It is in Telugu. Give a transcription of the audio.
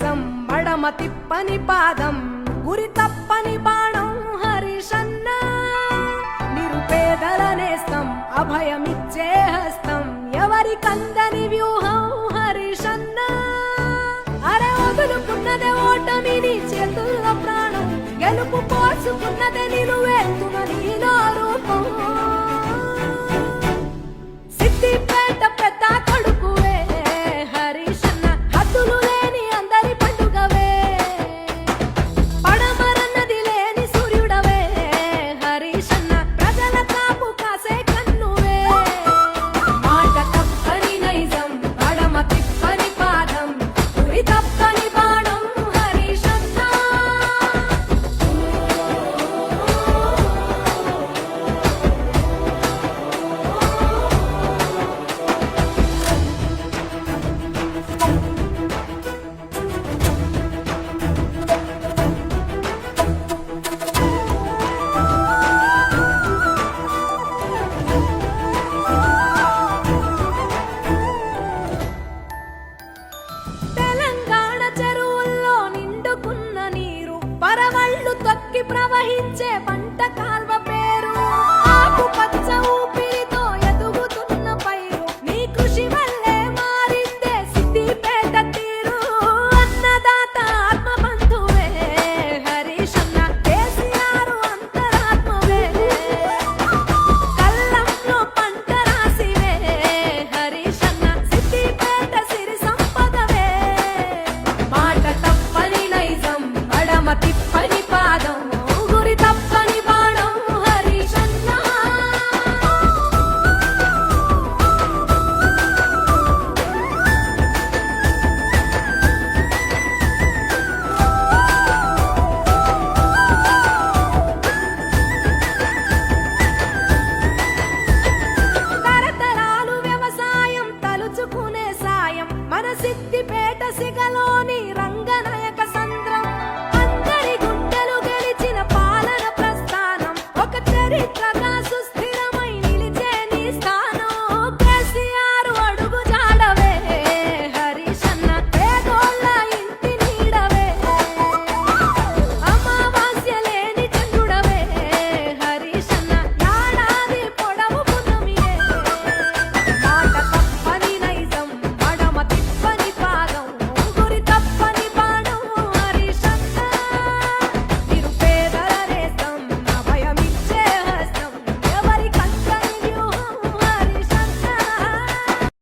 నైజం మడమ తిప్పని పాదం గురి తప్పని బాణం హరిషన్న నిరుపేదల నేస్తం అభయమిచ్చే హస్తం ఎవరి కందని వ్యూహం హరిషన్న అరే వదులుకున్నదే ఓటమిని చేతుల్లో ప్రాణం గెలుపు పోసుకున్నదే నిలువెత్తున నీలో రూపం సిద్దిపేట పెద్ద కొడుకువే హరిషన్న హద్దులు లేని అందరి పండుగవే పడమరన్నది లేని సూర్యుడవే హరిషన్న ప్రజల కాపు కాసే కన్నువే మాట తప్పని నైజం పడమ తిప్పని పాదం గురి తప్పని బాణం హరిషన్న తెలంగాణ చెరువుల్లో నిండుకున్న నీరు పరవళ్ళు తొక్కి ప్రవహించే పంట కాల్వ పేరు ఆకుపచ్చ ఊపిరితో ఎదుగుతున్న పైరు నీ కృషి వల్లే మారిందే సిద్దిపేట తీరు అన్నదాత ఆత్మబంధువే హరిషన్న కేసీఆర్ అంతరాత్మవే కల్లంలో పంట రాసివే హరిషన్న సిద్దిపేట సిరి సంపదవే మాట తప్పని నైజం మడమ తిప్పని పాదం గురి తప్పని బాణం హరిషన్న తరతరాలు వ్యవసాయం తలుచుకునే సాయం మన సిద్దిపేట సిగలోని